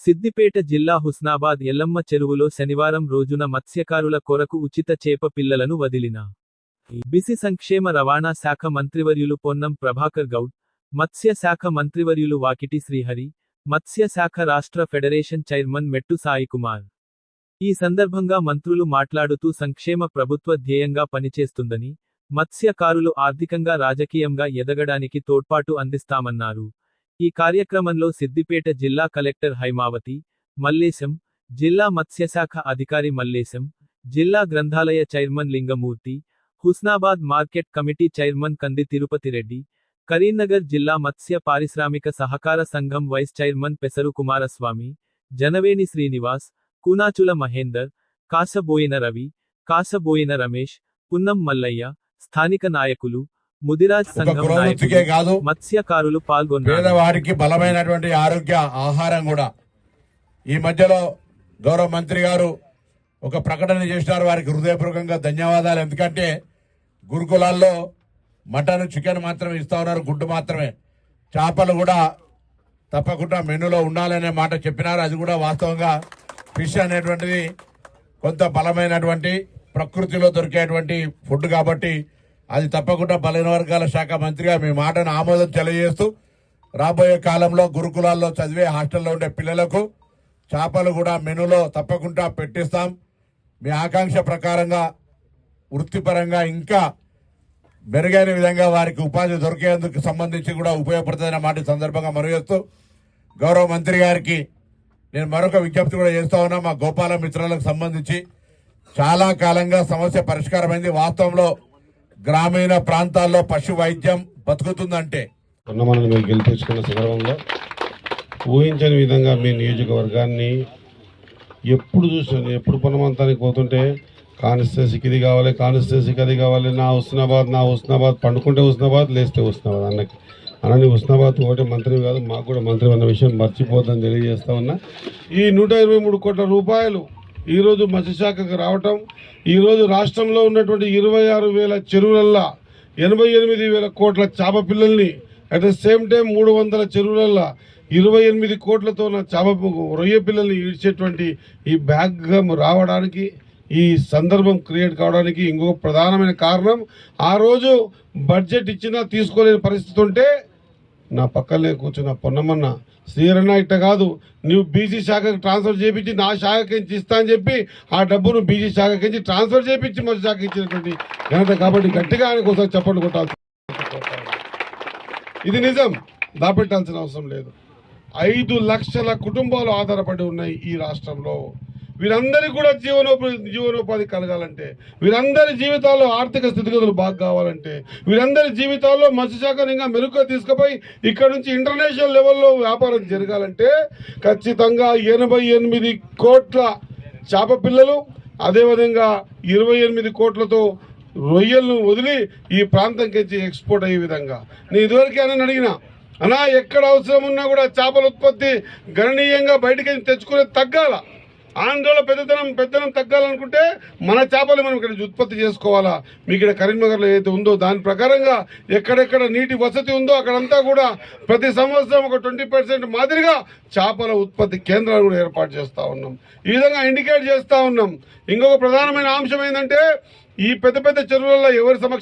సిద్దిపేట జిల్లా హుస్నాబాద్ ఎల్లమ్మ చెరువులో శనివారం రోజున మత్స్యకారుల కొరకు ఉచిత చేప పిల్లలను వదిలిన బీసీ సంక్షేమ రవాణా శాఖ మంత్రివర్యులు పొన్నం ప్రభాకర్ గౌడ్, మత్స్య శాఖ మంత్రివర్యులు వాకిటి శ్రీహరి, మత్స్య శాఖ రాష్ట్ర ఫెడరేషన్ చైర్మన్ మెట్టు సాయికుమార్. ఈ సందర్భంగా మంత్రులు మాట్లాడుతూ సంక్షేమ ప్రభుత్వ ధ్యేయంగా పనిచేస్తుందని, మత్స్యకారులు ఆర్థికంగా రాజకీయంగా ఎదగడానికి తోడ్పాటు అందిస్తామన్నారు. ఈ కార్యక్రమంలో సిద్దిపేట జిల్లా కలెక్టర్ హైమావతి, మల్లేశం, జిల్లా మత్స్యశాఖ అధికారి మల్లేశం, జిల్లా గ్రంథాలయ chairman Lingamurthy, Husnabad market committee chairman కంది తిరుపతిరెడ్డి, కరీంనగర్ జిల్లా మత్స్య పారిశ్రామిక సహకార సంఘం వైస్ చైర్మన్ పెసరు కుమారస్వామి, జనవేని శ్రీనివాస్, కూనాచుల మహేందర్, కాసబోయిన రవి, కాసబోయిన రమేష్, పున్నం మల్లయ్య, స్థానిక నాయకులు, ముదిరాజ్ సంఘం నాయకులు, మత్స్యకారులు పాల్గొన్నారు. పేదవారికి బలమైనటువంటి ఆరోగ్య ఆహారం కూడా ఈ మధ్యలో గౌరవ మంత్రి గారు ఒక ప్రకటన చేసినారు. వారికి హృదయపూర్వకంగా ధన్యవాదాలు. ఎందుకంటే గురుకులాల్లో మటన్ చికెన్ మాత్రమే ఇస్తా ఉన్నారు, గుడ్డు మాత్రమే. చేపలు కూడా తప్పకుండా మెనూలో ఉండాలనే మాట చెప్పినారు. అది కూడా వాస్తవంగా ఫిష్ అనేటువంటిది కొంత బలమైనటువంటి ప్రకృతిలో దొరికేటువంటి ఫుడ్ కాబట్టి అది తప్పకుండా బలైన వర్గాల శాఖ మంత్రిగా మీ మాటను ఆమోదం తెలియజేస్తూ రాబోయే కాలంలో గురుకులాల్లో చదివే హాస్టల్లో ఉండే పిల్లలకు చేపలు కూడా మెనూలో తప్పకుండా పెట్టిస్తాం. మీ ఆకాంక్ష ప్రకారంగా వృత్తిపరంగా ఇంకా మెరుగైన విధంగా వారికి ఉపాధి దొరికేందుకు సంబంధించి కూడా ఉపయోగపడుతుందన్న మాట సందర్భంగా మనవిస్తూ గౌరవ మంత్రి గారికి నేను మరొక విజ్ఞప్తి కూడా చేస్తా ఉన్నా. మా గోపాల మిత్రులకు సంబంధించి చాలా కాలంగా సమస్య పరిష్కారమైంది. వాస్తవంలో గ్రామీణ ప్రాంతాల్లో పశు వైద్యం బతుకుతుందంటే మనల్ని మీరు గెలిపించుకున్న సందర్భంలో ఊహించని విధంగా మీ నియోజకవర్గాన్ని ఎప్పుడు చూసాను. ఎప్పుడు పొన్నమంతానికి పోతుంటే కాన్స్టిట్యున్సీకి ఇది కావాలి, కాన్స్టిట్యున్సీకి అది కావాలి, నా హుస్నాబాద్ పండుకుంటే హుస్నాబాద్, లేస్తే హుస్నాబాద్ అనని హుస్నాబాద్ ఒకటే మంత్రి కాదు, మాకు కూడా మంత్రి అన్న విషయం మర్చిపోద్దని తెలియజేస్తా ఉన్నా. ఈ 123 కోట్ల రూపాయలు ఈరోజు మత్స్యశాఖకు రావటం, ఈరోజు రాష్ట్రంలో ఉన్నటువంటి 26,000 చెరువులల్లో 88,000 కోట్ల చేప పిల్లల్ని, అట్ ద సేమ్ టైం 300 చెరువులల్లో 28 కోట్లతో చేప రొయ్య పిల్లల్ని ఈడ్చేటువంటి ఈ బ్యాగ్ రావడానికి, ఈ సందర్భం క్రియేట్ కావడానికి ఇంకొక ప్రధానమైన కారణం, ఆ రోజు బడ్జెట్ ఇచ్చినా తీసుకోలేని పరిస్థితి ఉంటే నా పక్కనే కూర్చున్న పొన్నమన్న శ్రీరన్న ఇట్ట కాదు, నువ్వు బీసీ శాఖకు ట్రాన్స్ఫర్ చేయించి నా శాఖకించి ఇస్తా అని చెప్పి ఆ డబ్బును బీసీ శాఖకించి ట్రాన్స్ఫర్ చేయించి మన శాఖ ఇచ్చినటువంటి ఘనత. కాబట్టి గట్టిగా ఆయనకు ఒకసారి చప్పట్లు కొట్టాల్సి, ఇది నిజం, దాపెట్టాల్సిన అవసరం లేదు. 5 లక్షల కుటుంబాలు ఆధారపడి ఉన్నాయి ఈ రాష్ట్రంలో. వీరందరికీ కూడా జీవనోపాధి కలగాలంటే, వీరందరి జీవితాల్లో ఆర్థిక స్థితిగతులు బాగా కావాలంటే, వీరందరి జీవితాల్లో మత్స్యశాఖను ఇంకా మెరుగ్గా తీసుకుపోయి ఇక్కడ నుంచి ఇంటర్నేషనల్ లెవెల్లో వ్యాపారం జరగాలంటే ఖచ్చితంగా 88 కోట్ల చేప పిల్లలు, అదేవిధంగా 28 కోట్లతో రొయ్యలను వదిలి ఈ ప్రాంతంకి ఎక్స్పోర్ట్ అయ్యే విధంగా నేను ఇదివరకే అని అడిగినా, అన్నా ఎక్కడ అవసరం ఉన్నా కూడా చేపల ఉత్పత్తి గణనీయంగా బయటకి తెచ్చుకునే తగ్గాల. ఆంధ్రలో పెద్దనం తగ్గాలనుకుంటే మన చేపలు మనం ఇక్కడ ఉత్పత్తి చేసుకోవాలా. మీకు ఇక్కడ కరీంనగర్లో ఏదైతే ఉందో దాని ప్రకారంగా ఎక్కడెక్కడ నీటి వసతి ఉందో అక్కడంతా కూడా ప్రతి సంవత్సరం ఒక 20% మాదిరిగా చేపల ఉత్పత్తి కేంద్రాలు కూడా ఏర్పాటు చేస్తూ ఉన్నాం. ఈ విధంగా ఇండికేట్ చేస్తూ ఉన్నాం. ఇంకొక ప్రధానమైన అంశం ఏంటంటే, ఈ పెద్ద చెరువులలో ఎవరి సమక్షం